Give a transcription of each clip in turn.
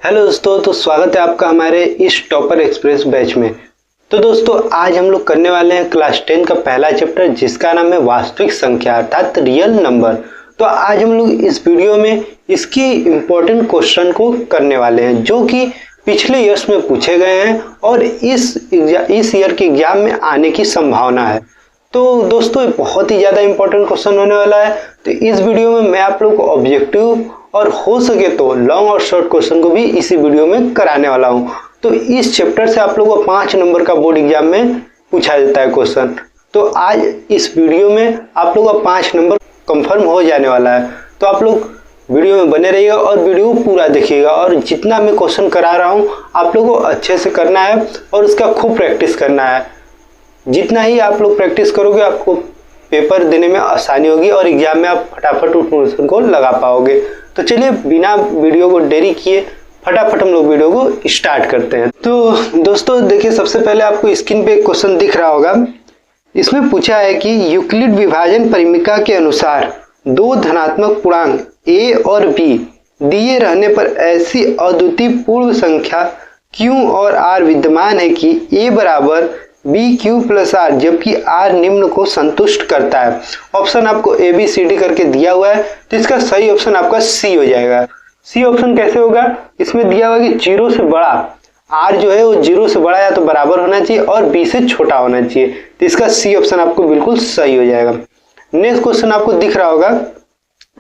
Hello दोस्तों, तो स्वागत है आपका हमारे इस टॉपर एक्सप्रेस बैच में। तो दोस्तों आज हम लोग करने वाले हैं क्लास 10 का पहला चैप्टर जिसका नाम है वास्तविक संख्या अर्थात रियल नंबर। तो आज हम लोग इस वीडियो में इसकी इम्पोर्टेंट क्वेश्चन को करने वाले हैं जो कि पिछले ईयर्स में पूछे गए हैं और इस ईयर के एग्जाम में आने की संभावना है। तो दोस्तों ये बहुत ही ज़्यादा इम्पोर्टेंट क्वेश्चन होने वाला है। तो इस वीडियो में मैं आप लोगों को ऑब्जेक्टिव और हो सके तो लॉन्ग और शॉर्ट क्वेश्चन को भी इसी वीडियो में कराने वाला हूं। तो इस चैप्टर से आप लोगों को 5 नंबर का बोर्ड एग्जाम में पूछा जाता है क्वेश्चन। तो आज इस वीडियो में आप लोगों का 5 नंबर कंफर्म हो जाने वाला है। तो आप लोग वीडियो में बने रहिएगा और वीडियो पूरा देखिएगा और जितना मैं क्वेश्चन करा रहा हूँ आप लोगों को अच्छे से करना है और उसका खूब प्रैक्टिस करना है। जितना ही आप लोग प्रैक्टिस करोगे आपको पेपर देने में आसानी होगी और एग्जाम में आप फटाफट उस क्वेश्चन को लगा पाओगे। तो चलिए बिना वीडियो को देरी किए फटाफट हम लोग वीडियो को स्टार्ट करते हैं। तो दोस्तों देखिए, सबसे पहले आपको स्क्रीन पे एक क्वेश्चन दिख रहा होगा। इसमें पूछा है कि यूक्लिड विभाजन परिमिका के अनुसार दो धनात्मक पूर्णांक a और b दिए रहने पर ऐसी अद्वितीय पूर्ण संख्या q और r विद्यमान है कि a बराबर BQ प्लस R जबकि R निम्न को संतुष्ट करता है। ऑप्शन आपको A B C D करके दिया हुआ है, तो इसका सही ऑप्शन आपका C हो जाएगा। C ऑप्शन कैसे होगा? इसमें दिया हुआ है कि 0 से बड़ा R जो है वो 0 से बड़ा या तो बराबर होना चाहिए और B से छोटा होना चाहिए, तो इसका C ऑप्शन आपको बिल्कुल सही हो जाएगा। नेक्स्ट क्वेश्चन आपको दिख रहा होगा,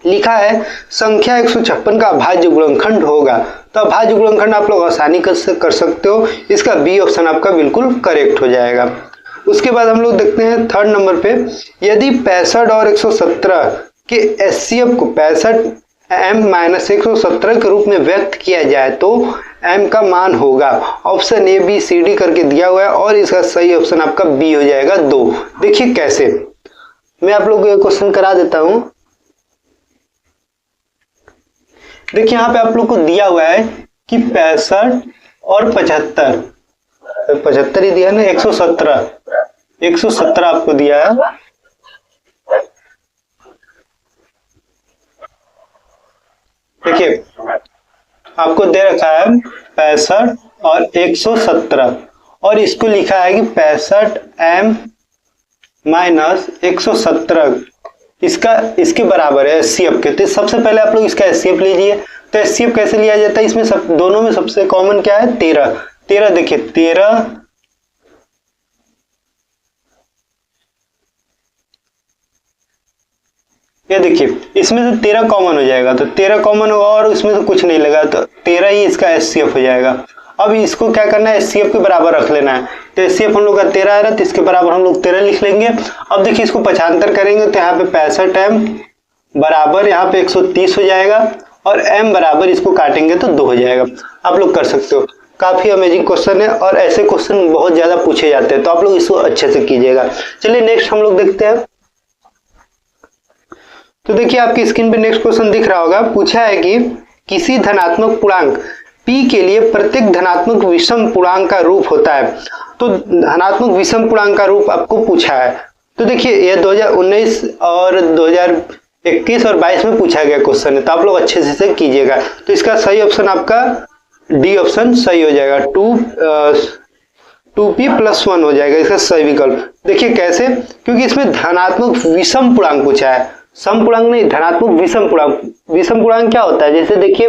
लिखा है संख्या 156 का अभाज्य गुणनखंड होगा। तो अभाज्य गुणनखंड आप लोग आसानी कर सकते हो, इसका बी ऑप्शन आपका बिल्कुल करेक्ट हो जाएगा। उसके बाद हम लोग देखते हैं थर्ड नंबर पे, यदि 65 और 117 के एचसीएफ को 65 m-117 के रूप में व्यक्त किया जाए तो m का मान होगा। Option A B C D करके दिया हुआ है और इसका सही ऑप्शन आपका बी हो जाएगा 2। देखिए कैसे, मैं आप लोग को ये क्वेश्चन करा देता हूं। देखिए यहाँ पे आप लोग को दिया हुआ है कि 65 और 75 ही दिया ना, 117 आपको दिया है। देखिए आपको दे रखा है 65 और 117 और इसको लिखा है कि 65 m-117 इसके बराबर है एचसीएफ के। तो सबसे पहले आप लोग इसका एचसीएफ लीजिए। तो एचसीएफ कैसे लिया जाता है? इसमें दोनों में सबसे कॉमन क्या है? 13। देखिए 13 ये देखिए इसमें से 13 कॉमन हो जाएगा, तो 13 कॉमन होगा और इसमें से कुछ नहीं लगा तो 13 ही इसका एचसीएफ हो जाएगा। अब इसको क्या करना है? एचसीएफ के बराबर रख लेना है। तो एचसीएफ हम लोग का 13 आ रहा है तो इसके बराबर हम लोग 13 लिख लेंगे। अब देखिए इसको 75 करेंगे तो यहाँ पे 65 m बराबर यहाँ पे 130 हो जाएगा और m बराबर इसको काटेंगे तो 2 हो जाएगा। आप लोग कर सकते हो, काफी अमेजिंग क्वेश्चन है और ऐसे क्वेश्चन बहुत ज्यादा पूछे जाते हैं, तो आप लोग इसको अच्छे से कीजिएगा। चलिए नेक्स्ट हम लोग देखते हैं। तो देखिए आपकी स्क्रीन पे नेक्स्ट क्वेश्चन दिख रहा होगा, पूछा है कि किसी धनात्मक पूर्णांक p के लिए प्रत्येक धनात्मक विषम पूर्णांक का रूप होता है। तो धनात्मक विषम पूर्णांक का रूप आपको पूछा है। तो देखिए ये 2019 और 2021 और 22 में पूछा गया क्वेश्चन है, तो आप लोग अच्छे से कीजिएगा। तो इसका सही ऑप्शन आपका डी ऑप्शन सही हो जाएगा, 2p+1 हो जाएगा इसका सही विकल्प। देखिए कैसे, क्योंकि इसमें धनात्मक विषम पूर्णांक पूछा है, सम पूर्णांक नहीं, धनात्मक विषम पूर्णांक। विषम पूर्णांक क्या होता है? जैसे देखिए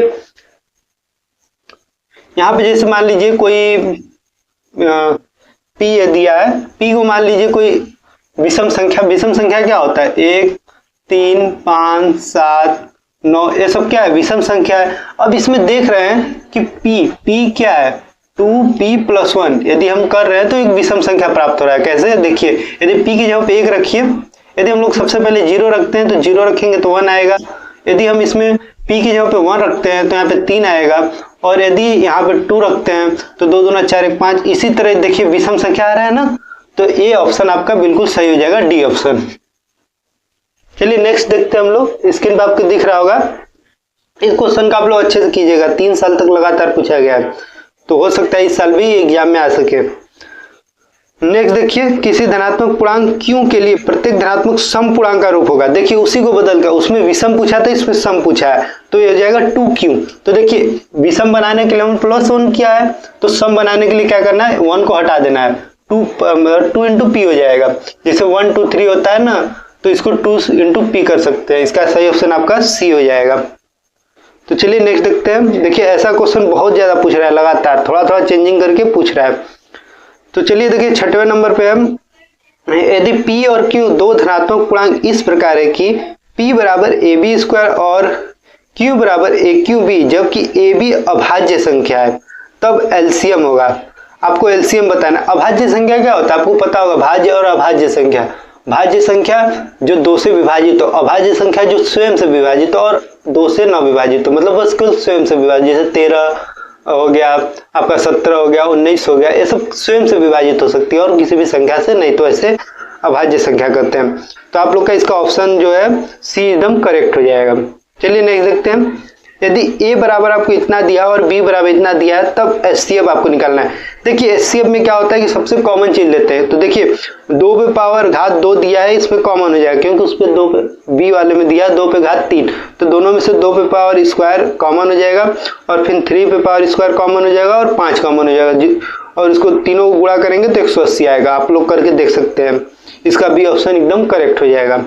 यहाँ पे जैसे मान लीजिए कोई p दिया है, p को मान लीजिए कोई विषम संख्या। विषम संख्या क्या होता है? 1 3 5 7 9, ये सब क्या है? विषम संख्या है। अब इसमें देख रहे हैं कि p क्या है? 2p+1 यदि हम कर रहे हैं तो एक विषम संख्या प्राप्त हो रहा है। कैसे? देखिए यदि p की जगह पे 1 रखिए, यदि हम लोग सबसे पहले 0 रखते हैं तो 0 रखेंगे तो 1 आएगा। यदि हम इसमें p की जगह पे 1 रखते हैं तो यहाँ पे 3 आएगा और यदि यहाँ पे 2 रखते हैं तो 2 दूना 4 1 5। इसी तरह देखिए विषम संख्या आ रहा है ना, तो ये ऑप्शन आपका बिल्कुल सही हो जाएगा, डी ऑप्शन। चलिए नेक्स्ट देखते हैं हम लोग। स्क्रीन पे आपको दिख रहा होगा, इस क्वेश्चन का आप लोग अच्छे से कीजिएगा, 3 साल तक लगातार पूछा गया है, तो हो सकता है इस साल भी एग्जाम में आ सके। नेक्स्ट देखिए, किसी धनात्मक पूर्णांक q के लिए प्रत्येक धनात्मक सम पूर्णांक का रूप होगा। देखिए उसी को बदल कर, उसमें विषम पूछा था, इसमें सम पूछा है, तो ये हो जाएगा 2q। तो देखिए विषम बनाने के लिए हम +1 किया है, तो सम बनाने के लिए क्या करना है, 1 को हटा देना है, 2 इंटू पी हो जाएगा। जैसे 1 2 3 होता है ना, तो इसको 2 इंटू पी कर सकते हैं। इसका सही ऑप्शन आपका सी हो जाएगा। तो चलिए नेक्स्ट देखते हैं। देखिए ऐसा क्वेश्चन बहुत ज्यादा पूछ रहा है, लगातार थोड़ा थोड़ा चेंजिंग करके पूछ रहा है। तो चलिए देखिए 6वें नंबर पे हम, यदि p और q दो धनात्मक पूर्णांक इस प्रकार है कि p बराबर ab² और q बराबर aq(b), जबकि ab अभाज्य संख्या है, तब एलसीएम होगा। आपको एलसीएम बताना। अभाज्य संख्या क्या होता है आपको पता होगा, भाज्य और अभाज्य संख्या। भाज्य संख्या जो 2 से विभाजित हो, अभाज्य संख्या जो स्वयं से विभाजित हो और 2 से न विभाजित हो, मतलब बस केवल स्वयं से विभाजित, जैसे 13 हो गया आपका, 17 हो गया, 19 हो गया, ये सब स्वयं से विभाजित हो सकती है और किसी भी संख्या से नहीं, तो ऐसे अभाज्य संख्या करते हैं। तो आप लोग का इसका ऑप्शन जो है सी एकदम करेक्ट हो जाएगा। चलिए नेक्स्ट देखते हैं। यदि a बराबर आपको इतना दिया और b बराबर इतना दिया है, तब एचसीएफ आपको निकालना है। देखिए एचसीएफ में क्या होता है कि सबसे कॉमन चीज लेते हैं। तो देखिए 2 पे पावर घात 2 दिया है, इसमें कॉमन हो जाएगा, क्योंकि उस पे 2 पे, b वाले में दिया 2 पे घात 3, तो दोनों में से 2 पे पावर स्क्वायर कॉमन हो जाएगा, और फिर 3 पे पावर स्क्वायर कॉमन हो जाएगा, और 5 कॉमन हो जाएगा, और इसको तीनों को गुणा करेंगे तो 180 आएगा। आप लोग करके देख सकते हैं, इसका बी ऑप्शन एकदम करेक्ट हो जाएगा।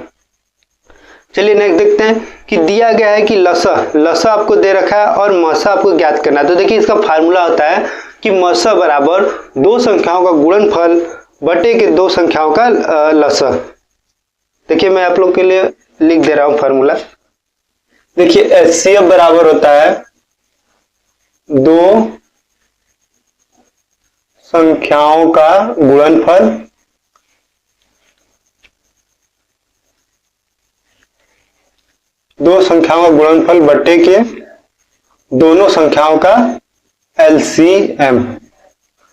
चलिए नेक्स्ट देखते हैं कि दिया गया है कि लसा आपको दे रखा है और मसा आपको ज्ञात करना है। तो देखिए इसका फार्मूला होता है कि मसा बराबर 2 संख्याओं का गुणनफल बटे के 2 संख्याओं का लसा। देखिए मैं आप लोग के लिए लिख दे रहा हूं फार्मूला। देखिए एचसीएफ बराबर होता है 2 संख्याओं का गुणनफल बटे के दोनों संख्याओं का एलसीएम।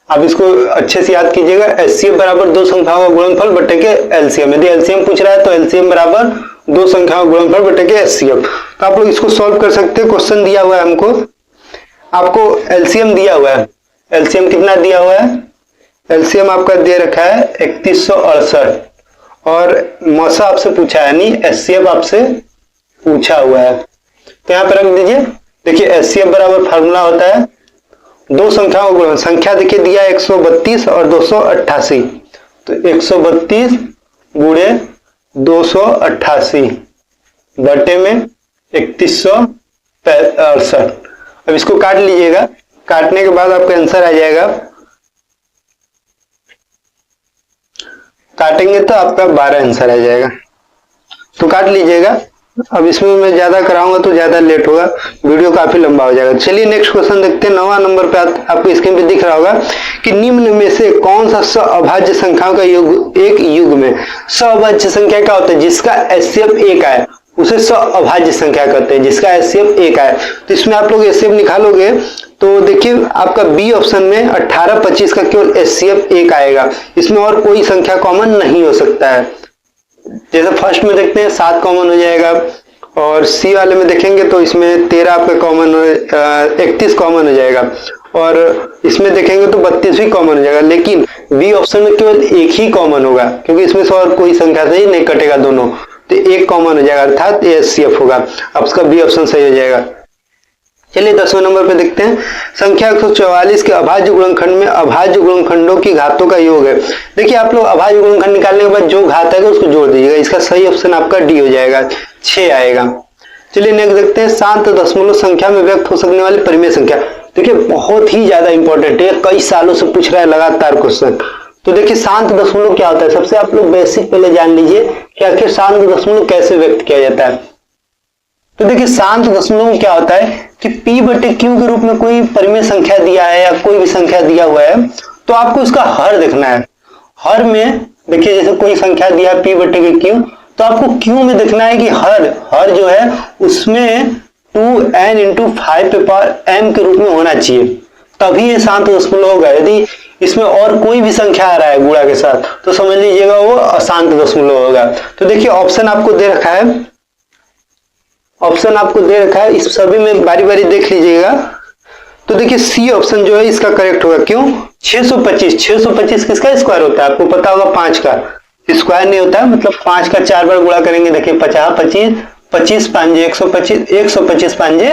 आप इसको अच्छे से याद कीजिएगा, एचसीएफ बराबर 2 संख्याओं का गुणनफल बटे के एलसीएम। यदि एलसीएम पूछ रहा है तो एलसीएम बराबर 2 संख्याओं का गुणनफल बटे के एचसीएफ। तो आप लोग इसको सॉल्व कर सकते हैं। क्वेश्चन दिया हुआ है हमको, आपको एलसीएम दिया हुआ है। एलसीएम कितना दिया हुआ है, एलसीएम आपका दे रखा है 3168, और मसा आपसे पूछा है, यानी एचसीएफ आपसे पूछा हुआ है। तो यहाँ पे रख दीजिए। देखिए एचसीएफ बराबर फार्मूला होता है 2 संख्याओं का गुणन। संख्या देखिए दिया 132 और 288, तो 132 गुणे 288 बटे में 3168। अब इसको काट लीजिएगा, काटने के बाद आपका आंसर आ जाएगा, काटेंगे तो आपका 12 आंसर आ जाएगा। तो काट लीजिएगा। अब इसमें मैं ज्यादा कराऊंगा तो ज्यादा लेट होगा, वीडियो काफी लंबा हो जाएगा। चलिए नेक्स्ट क्वेश्चन देखते हैं। 9वां नंबर पे आपको स्क्रीन पे दिख रहा होगा कि निम्न में से कौन सा सअभाज्य संख्याओं का योग एक युग में। सअभाज्य संख्या क्या होता है, जिसका एचसीएफ 1 आए उसे सअभाज्य संख्या कहते हैं, जिसका एचसीएफ 1 आए। तो इसमें आप लोग एचसीएफ निकालोगे तो देखिए आपका बी ऑप्शन में 18 25 का केवल एचसीएफ 1 आएगा, इसमें और कोई संख्या कॉमन नहीं हो सकता है। जैसे फर्स्ट में देखते हैं 7 कॉमन हो जाएगा, और सी वाले में देखेंगे तो इसमें 13 आपका कॉमन, 31 कॉमन हो जाएगा, और इसमें देखेंगे तो 32 भी कॉमन हो जाएगा। लेकिन बी ऑप्शन में केवल 1 ही कॉमन होगा, क्योंकि इसमें से और कोई संख्या से ही नहीं कटेगा दोनों, तो 1 कॉमन हो जाएगा, अर्थात एचसीएफ होगा। अब उसका बी ऑप्शन सही हो जाएगा। चलिए 10वें नंबर पे देखते हैं। संख्या 144 के अभाज्य गुणनखंड में अभाज्य गुणनखंडों की घातों का योग है। देखिए आप लोग अभाज्य गुणनखंड निकालने के बाद जो घात आएगा उसको जोड़ दीजिएगा। इसका सही ऑप्शन आपका डी हो जाएगा, 6 आएगा। चलिए नेक्स्ट देखते हैं। शांत दशमलव संख्या में व्यक्त हो सकने वाली परिमेय संख्या। देखिए बहुत ही ज्यादा इंपॉर्टेंट है, कई सालों से पूछ रहा है लगातार क्वेश्चन। तो देखिए शांत दशमलव क्या होता है, सबसे आप लोग बेसिक पहले जान लीजिए कि आखिर शांत दशमलव कैसे व्यक्त किया जाता है। तो देखिए शांत दशमलव क्या होता है कि p बटे q के रूप में कोई परिमेय संख्या दिया है या कोई भी संख्या दिया हुआ है, तो आपको इसका हर देखना है। हर में देखिए जैसे कोई संख्या दिया है p बटे के q, तो आपको q में देखना है कि हर जो है उसमें 2n इंटू 5 पे पावर m के रूप में होना चाहिए, तभी ये शांत दशमलव होगा। यदि इसमें और कोई भी संख्या आ रहा है गुणा के साथ तो समझ लीजिएगा वो अशांत दशमलव होगा। तो देखिए ऑप्शन आपको दे रखा है, इस सभी में बारी बारी देख लीजिएगा। तो देखिए सी ऑप्शन जो है इसका करेक्ट होगा। क्यों? 625 किसका स्क्वायर होता है? आपको पता होगा 5 का स्क्वायर नहीं होता है, मतलब 5 का 4 बार गुणा करेंगे। देखिए 50 25 25 पांजे 125 125 पांजे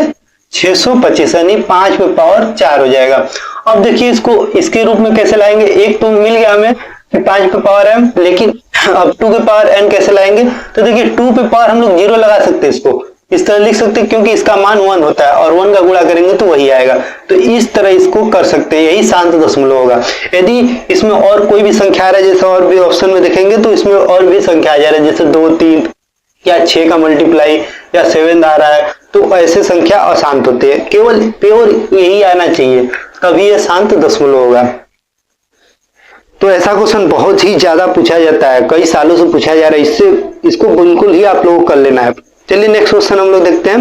625 यानी 5 पे पावर 4 हो जाएगा। अब देखिए इसको इसके रूप में कैसे लाएंगे? एक तो मिल गया हमें कि 5 पे पावर m, लेकिन अब 2 के पावर n कैसे लाएंगे? तो देखिए 2 पे पावर हम लोग 0 लगा सकते हैं, इसको इस तरह लिख सकते हैं क्योंकि इसका मान 1 होता है और 1 का गुणा करेंगे तो वही आएगा। तो इस तरह इसको कर सकते हैं, यही शांत दशमलव होगा। यदि इसमें और कोई भी संख्या आ रहा है, जैसे और भी ऑप्शन में देखेंगे तो इसमें और भी संख्या आ जा रहा है, जैसे 2 3 या 6 का मल्टीप्लाई या 7 आ रहा है, तो ऐसे संख्या अशांत होते हैं। केवल प्योर यही आना चाहिए, तभी यह शांत दशमलव होगा। तो ऐसा क्वेश्चन बहुत ही ज्यादा पूछा जाता है, कई सालों से पूछा जा रहा है, इससे इसको बिल्कुल ही आप लोगों को कर लेना है। चलिए नेक्स्ट क्वेश्चन हम लोग देखते हैं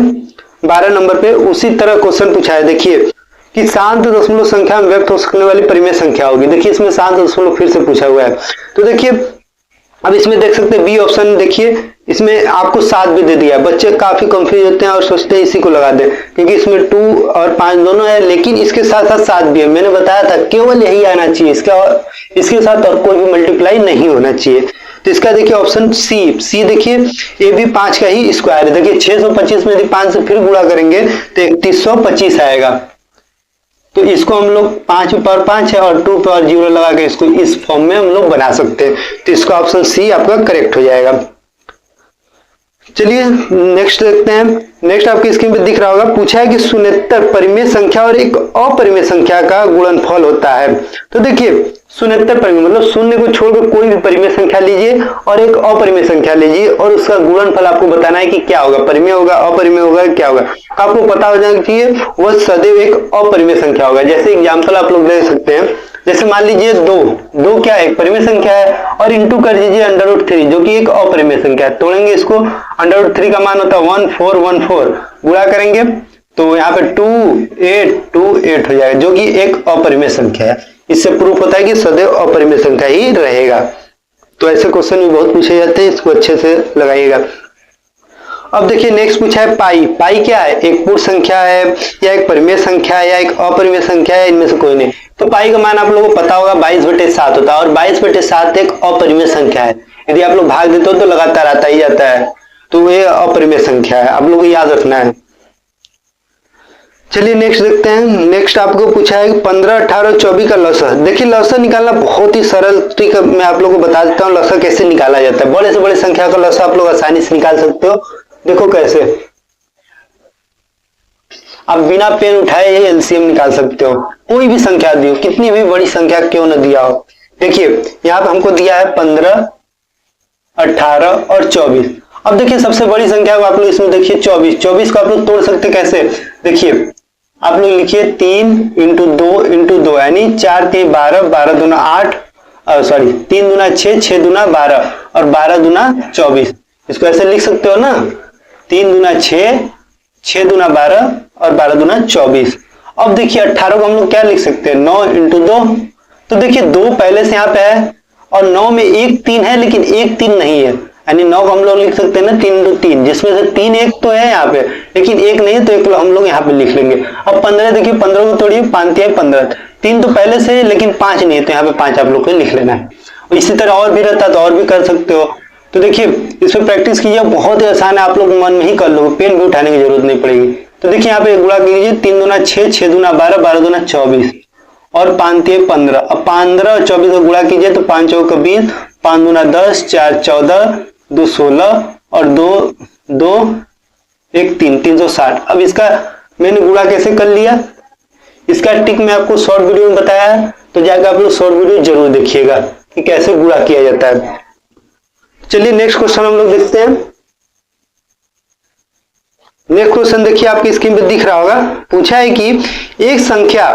12 नंबर पे। उसी तरह क्वेश्चन पूछा है, देखिए कि शांत दशमलव संख्या में व्यक्त हो सकने वाली परिमेय संख्या होगी। देखिए इसमें शांत दशमलव फिर से पूछा हुआ है। तो देखिए अब इसमें देख सकते हैं बी ऑप्शन, देखिए इसमें आपको 7 भी दे दिया। बच्चे काफी कंफ्यूज होते हैं और सोचते हैं इसी को लगा दें, क्योंकि इसमें 2 और 5 दोनों है, लेकिन इसके साथ साथ 7 भी है। मैंने बताया था केवल यही आना चाहिए, इसके साथ और कोई भी मल्टीप्लाई नहीं होना चाहिए। तो इसका देखिए ऑप्शन सी देखिए ये भी 5 का ही स्क्वायर है। देखिए 625 में यदि 5 से फिर गुणा करेंगे तो 3125 आएगा। तो इसको हम लोग 5 पे पावर 5 है और 2 पे पावर 0 लगा के इसको इस फॉर्म में हम लोग बना सकते हैं। तो इसका ऑप्शन सी आपका करेक्ट हो जाएगा। चलिए नेक्स्ट देखते हैं। नेक्स्ट आपकी स्क्रीन पे दिख रहा होगा, पूछा है कि शून्येतर परिमेय संख्या और एक अपरिमेय संख्या का गुणनफल होता है। तो देखिए शून्येतर परिमेय मतलब शून्य को छोड़कर कोई भी परिमेय संख्या लीजिए और एक अपरिमेय संख्या लीजिए और उसका गुणनफल आपको बताना है कि क्या होगा, परिमेय होगा, अपरिमेय होगा, क्या होगा। आपको पता हो जाना चाहिए वह सदैव एक अपरिमेय संख्या होगा। जैसे एग्जाम्पल आप लोग दे सकते हैं, जैसे मान लीजिए 2 क्या है? एक परिमेय संख्या है और इंटू कर दीजिए √3 जो कि एक अपरिमेय संख्या है। तोड़ेंगे इसको, √3 का मान होता है 1414, गुणा करेंगे तो यहाँ पे 2828 हो जाएगा, जो कि एक अपरिमेय संख्या है। इससे प्रूफ होता है कि सदैव अपरिमेय संख्या ही रहेगा। तो ऐसे क्वेश्चन भी बहुत पूछे जाते हैं, इसको अच्छे से लगाइएगा। अब देखिए नेक्स्ट पूछा है पाई क्या है? एक पूर्ण संख्या है या एक परिमेय संख्या है या एक अपरिमेय संख्या है? इनमें से कोई नहीं। तो पाई का मान आप लोगों को पता होगा 22/7 होता है और 22/7 एक अपरिमेय संख्या है। यदि आप लोग भाग देते हो तो लगातार आता ही जाता है, तो ये अपरिमेय संख्या है, आप लोगों को याद रखना है। चलिए नेक्स्ट देखते हैं। नेक्स्ट आपको पूछा है 15, 18 और 24 का लसा। देखिए लसा निकालना बहुत ही सरल ट्रिक मैं आप लोगों को बता देता हूँ, लसा कैसे निकाला जाता है। बड़े से बड़े संख्या का लसा आप लोग आसानी से निकाल सकते हो। देखो कैसे, आप बिना पेन उठाए ही एलसीएम निकाल सकते हो। कोई भी संख्या दी हो, कितनी भी बड़ी संख्या क्यों न दिया हो। देखिए यहाँ पे हमको दिया है 15, 18 और 24। अब देखिए सबसे बड़ी संख्या को आप लोग इसमें देखिए 24 को आप लोग तोड़ सकते कैसे? देखिए आप लोग लिखिए 3 × 2 × 2 यानी 4 3 12, 12 दूना 8, सॉरी 3 दूना 6, 6 दूना 12 और 12 दूना 24। इसको ऐसे लिख सकते हो ना, 3 दूना 6, 6 दूना 12 और 12 दूना 24। अब देखिए 18 को हम लोग क्या लिख सकते हैं? 9 × 2। तो देखिए 2 पहले से यहाँ पे है और 9 में एक 3 है लेकिन एक 3 नहीं है, यानी 9 को हम लोग लिख सकते हैं ना 3 × 3, जिसमें से 3 एक तो है यहाँ पे लेकिन एक नहीं है, तो एक हम लोग यहाँ पे लिख लेंगे। अब 15 देखिए 15 को तोड़िए, 5 × 15, 3 तो पहले से है लेकिन 5 नहीं है, तो यहाँ पे 5 आप लोग को लिख लेना है। इसी तरह और भी रहता तो और भी कर सकते हो। तो देखिए इसमें प्रैक्टिस कीजिए, बहुत ही आसान है, आप लोग मन में ही कर लोगे, पेन भी उठाने की जरूरत नहीं पड़ेगी। तो देखिए यहाँ पे गुणा कीजिए, 3 दूना 6, 6 दूना 12, 12 दूना 24 और 5 × 15। अब 15 और 24 को गुणा कीजिए तो 5 × 4 = 20, 5 दूना 10, 4 14, 2 16 और 2 1 3, 360। अब इसका मैंने गुणा कैसे कर लिया, इसका ट्रिक मैं आपको शॉर्ट वीडियो में बताया है, तो जाकर आप लोग शॉर्ट वीडियो जरूर देखिएगा कि कैसे गुणा किया जाता है। चलिए नेक्स्ट क्वेश्चन हम लोग देखते हैं। नेक्स्ट क्वेश्चन देखिए आपकी स्क्रीन पे दिख रहा होगा, पूछा है कि एक संख्या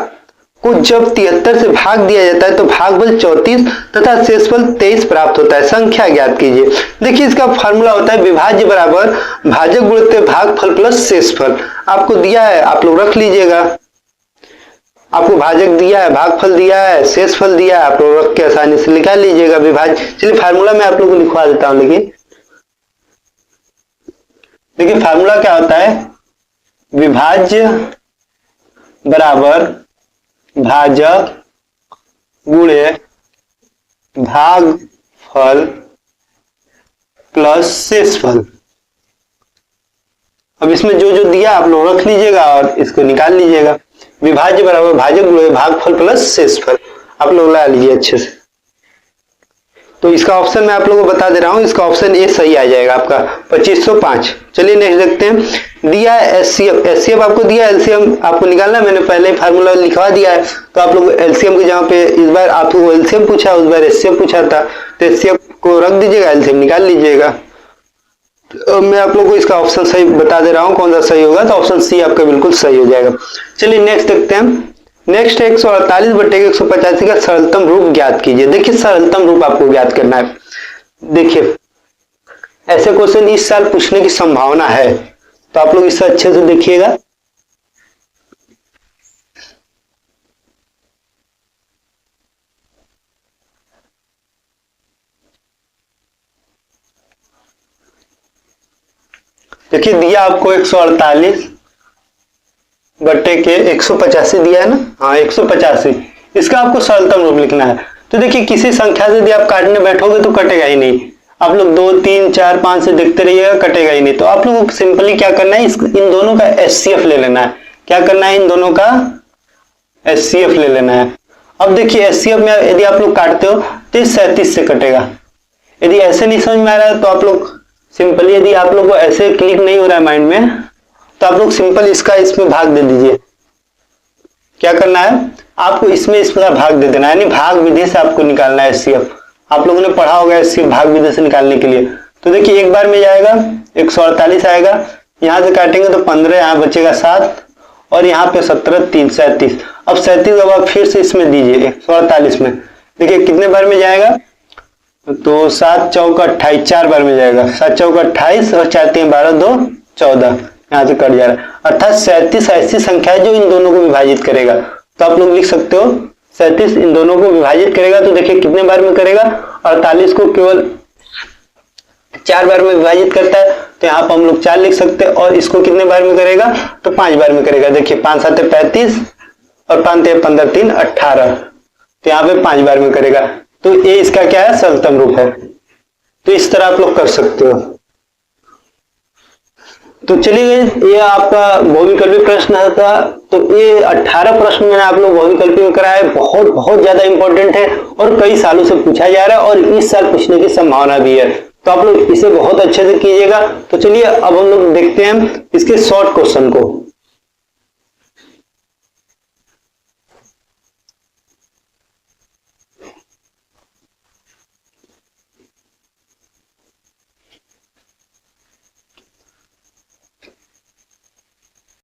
को जब 73 से भाग दिया जाता है तो भागफल 34 तथा शेषफल 23 प्राप्त होता है, संख्या ज्ञात कीजिए। देखिए इसका फार्मूला होता है विभाज्य बराबर भाजक गुणित भागफल प्लस शेषफल। आपको दिया है, आप लोग रख लीजिएगा, आपको भाजक दिया है, भागफल दिया है, शेषफल दिया है, आप लोग रख के आसानी से निकाल लीजिएगा विभाज्य। चलिए फार्मूला मैं आप लोगों को लिखवा देता हूं। देखिए फार्मूला क्या होता है, विभाज्य बराबर भाजक गुणे भागफल प्लस शेषफल। अब इसमें जो जो दिया आप लोग रख लीजिएगा और इसको निकाल लीजिएगा। विभाज्य बराबर भाजक गुणे भागफल प्लस शेषफल, आप लोग ला लीजिए अच्छे से। तो इसका ऑप्शन मैं आप लोगों को बता दे रहा हूं, इसका ऑप्शन ए सही आ जाएगा आपका 2505। चलिए नेक्स्ट देखते हैं। दिया है एचसीएफ, एचसीएफ आपको दिया, एलसीएम आपको निकालना, मैंने पहले ही फार्मूला लिखवा दिया है। तो आप लोग एलसीएम की जगह पे इस बार आपको एलसीएम पूछा, उस बार एचसीएफ पूछा था, तो एचसीएफ को रख दीजिएगा, एलसीएम निकाल लीजिएगा। तो मैं आप लोगों को इसका ऑप्शन सही बता दे रहा हूं कौन सा सही होगा, तो ऑप्शन सी आपका बिल्कुल सही हो जाएगा। चलिए नेक्स्ट देखते हैं। नेक्स्ट 148 बटे 185 का सरलतम रूप ज्ञात कीजिए। देखिए सरलतम रूप आपको ज्ञात करना है। देखिए ऐसे क्वेश्चन इस साल पूछने की संभावना है, तो आप लोग इसे अच्छे से देखिएगा। देखिए दिया आपको 148 बट्टे के 185 दिया है ना, हाँ 185, इसका आपको सरलतम रूप लिखना है। तो देखिए किसी संख्या से यदि आप काटने बैठोगे तो कटेगा ही नहीं, आप लोग 2 3 4 5 से देखते रहिएगा, कटेगा ही नहीं। तो आप लोगों को सिंपली क्या करना है, इन दोनों का एचसीएफ ले लेना है। क्या करना है, इन दोनों का एचसीएफ ले लेना है। अब देखिए एचसीएफ में यदि आप लोग काटते हो तो 37 से कटेगा। यदि ऐसे नहीं समझ में आ रहा है तो आप लोग सिंपली, यदि आप लोग को ऐसे क्लिक नहीं हो रहा है माइंड में, तो आप लोग सिंपल इसमें भाग दे दीजिए। क्या करना है, आपको इसका भाग दे देना है, यानी भाग विधि से आपको निकालना है एचसीएफ। आप लोगों ने पढ़ा होगा एचसीएफ भाग विधि से निकालने के लिए। तो देखिए एक बार में जाएगा 148 आएगा, यहां से काटेंगे तो 15, यहाँ बचेगा 7 और यहाँ पे 17 3 37। अब 37 के बाद फिर से इसमें दीजिए 148 में, देखिए कितने बार में जाएगा, तो 7 चौका 28, 4 बार में जाएगा। 7 चौका 28 और 4 3 12 2 14, यहाँ से कट जा रहा है। अर्थात 37 ऐसी संख्या है जो इन दोनों को विभाजित करेगा। तो आप लोग लिख सकते हो 37 इन दोनों को विभाजित करेगा। तो देखिए कितने बार में करेगा, 48 को केवल 4 बार में विभाजित करता है, तो यहाँ पर हम लोग 4 लिख सकते हैं। और इसको कितने बार में करेगा, तो 5 बार में करेगा। देखिए 5 7 35 और 5 3 15 3 18, तो यहाँ पे 5 बार में करेगा। तो ये इसका क्या है, सरलतम रूप है। तो इस तरह आप लोग कर सकते हो। तो चलिए ये आपका बहुविकल्पी प्रश्न था। तो ये 18 प्रश्न मैंने आप लोग बहुविकल्पी में कराया, बहुत बहुत ज्यादा इंपॉर्टेंट है और कई सालों से पूछा जा रहा है और इस साल पूछने की संभावना भी है। तो आप लोग इसे बहुत अच्छे से कीजिएगा। तो चलिए अब हम लोग देखते हैं इसके शॉर्ट क्वेश्चन को।